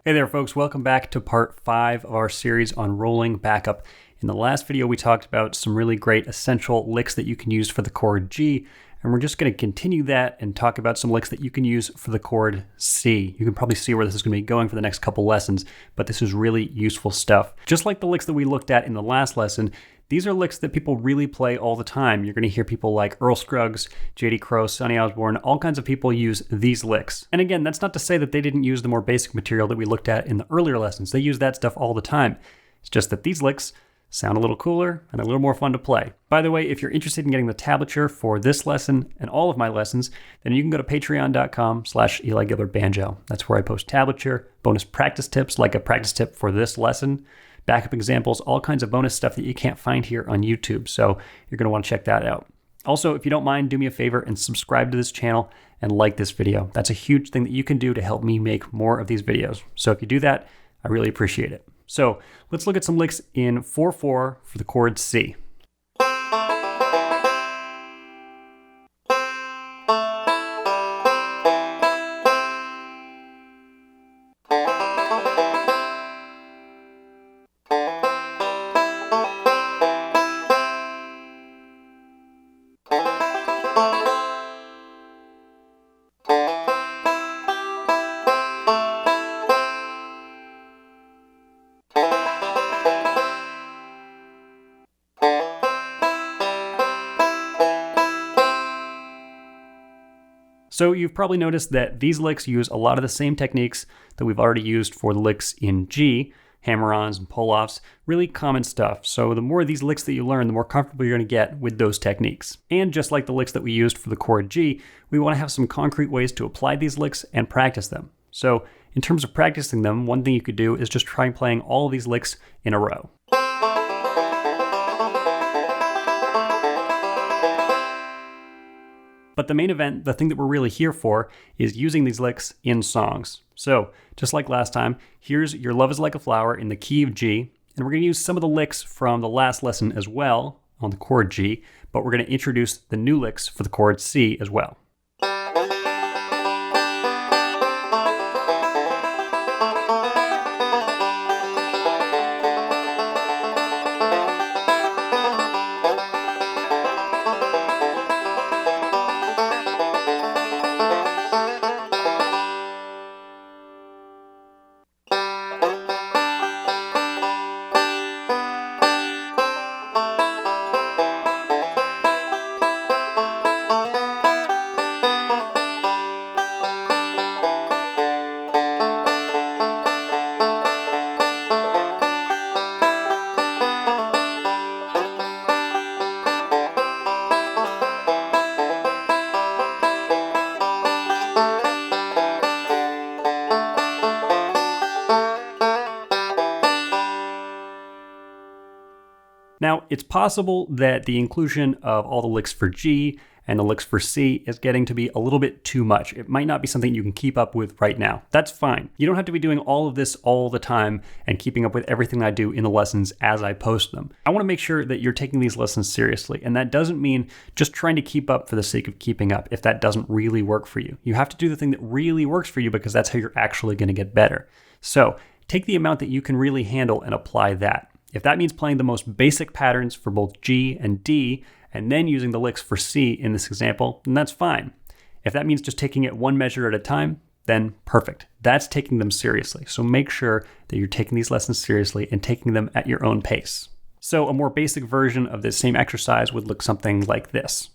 Hey there folks, welcome back to part 5 of our series on rolling backup. In the last video we talked about some really great essential licks that you can use for the chord G, and we're just going to continue that and talk about some licks that you can use for the chord C. You can probably see where this is going to be going for the next couple lessons, but this is really useful stuff. Just like the licks that we looked at in the last lesson, these are licks that people really play all the time. You're going to hear people like Earl Scruggs, J.D. Crowe, Sonny Osborne, all kinds of people use these licks. And again, that's not to say that they didn't use the more basic material that we looked at in the earlier lessons. They use that stuff all the time. It's just that these licks sound a little cooler and a little more fun to play. By the way, if you're interested in getting the tablature for this lesson and all of my lessons, then you can go to patreon.com/EliGilbertBanjo. That's where I post tablature, bonus practice tips like a practice tip for this lesson, backup examples, all kinds of bonus stuff that you can't find here on YouTube. So you're going to want to check that out. Also, if you don't mind, do me a favor and subscribe to this channel and like this video. That's a huge thing that you can do to help me make more of these videos. So if you do that, I really appreciate it. So let's look at some licks in 4/4 for the chord C. So you've probably noticed that these licks use a lot of the same techniques that we've already used for the licks in G, hammer-ons and pull-offs, really common stuff. So the more of these licks that you learn, the more comfortable you're going to get with those techniques. And just like the licks that we used for the chord G, we want to have some concrete ways to apply these licks and practice them. So in terms of practicing them, one thing you could do is just try playing all of these licks in a row. But the main event, the thing that we're really here for, is using these licks in songs. So, just like last time, here's Your Love Is Like a Flower in the key of G, and we're going to use some of the licks from the last lesson as well on the chord G, but we're going to introduce the new licks for the chord C as well. Now, it's possible that the inclusion of all the licks for G and the licks for C is getting to be a little bit too much. It might not be something you can keep up with right now. That's fine. You don't have to be doing all of this all the time and keeping up with everything I do in the lessons as I post them. I want to make sure that you're taking these lessons seriously, and that doesn't mean just trying to keep up for the sake of keeping up if that doesn't really work for you. You have to do the thing that really works for you because that's how you're actually going to get better. So take the amount that you can really handle and apply that. If that means playing the most basic patterns for both G and D, and then using the licks for C in this example, then that's fine. If that means just taking it one measure at a time, then perfect. That's taking them seriously. So make sure that you're taking these lessons seriously and taking them at your own pace. So a more basic version of this same exercise would look something like this.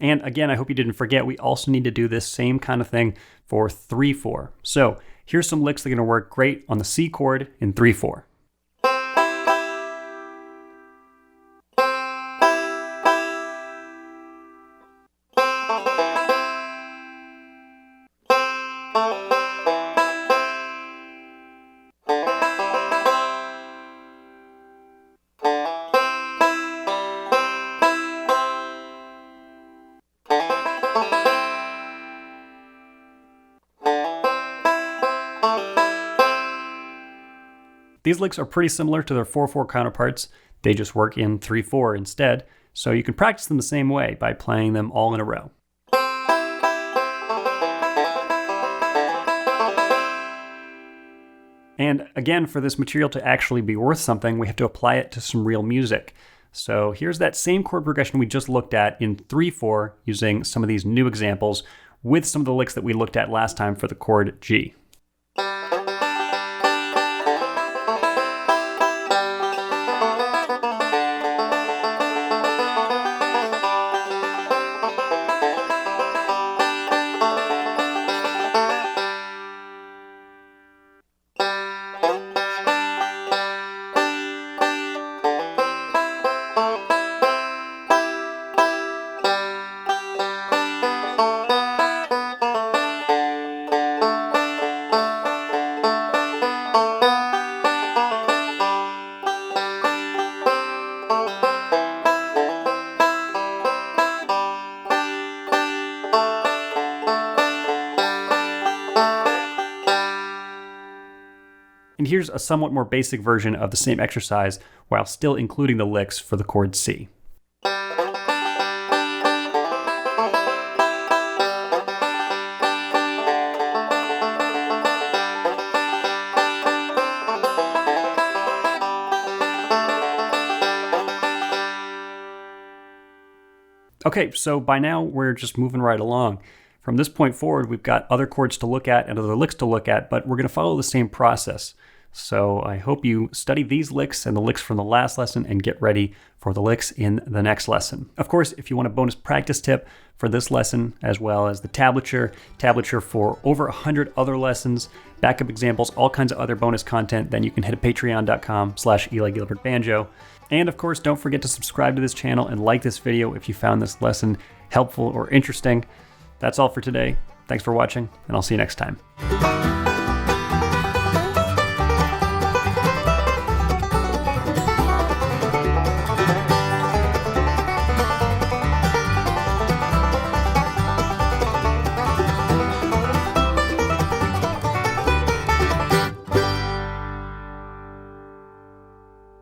And again, I hope you didn't forget, we also need to do this same kind of thing for 3/4. So here's some licks that are going to work great on the C chord in 3/4. These licks are pretty similar to their 4/4 counterparts. They just work in 3/4 instead, so you can practice them the same way by playing them all in a row. And again, for this material to actually be worth something, we have to apply it to some real music. So here's that same chord progression we just looked at in 3/4 using some of these new examples with some of the licks that we looked at last time for the chord G. And here's a somewhat more basic version of the same exercise while still including the licks for the chord C. Okay, so by now we're just moving right along. From this point forward, we've got other chords to look at and other licks to look at, but we're going to follow the same process. So I hope you study these licks and the licks from the last lesson and get ready for the licks in the next lesson. Of course, if you want a bonus practice tip for this lesson, as well as the tablature for over 100 other lessons, backup examples, all kinds of other bonus content, then you can head to patreon.com/EliGilbertBanjo. And of course, don't forget to subscribe to this channel and like this video if you found this lesson helpful or interesting. That's all for today. Thanks for watching, and I'll see you next time.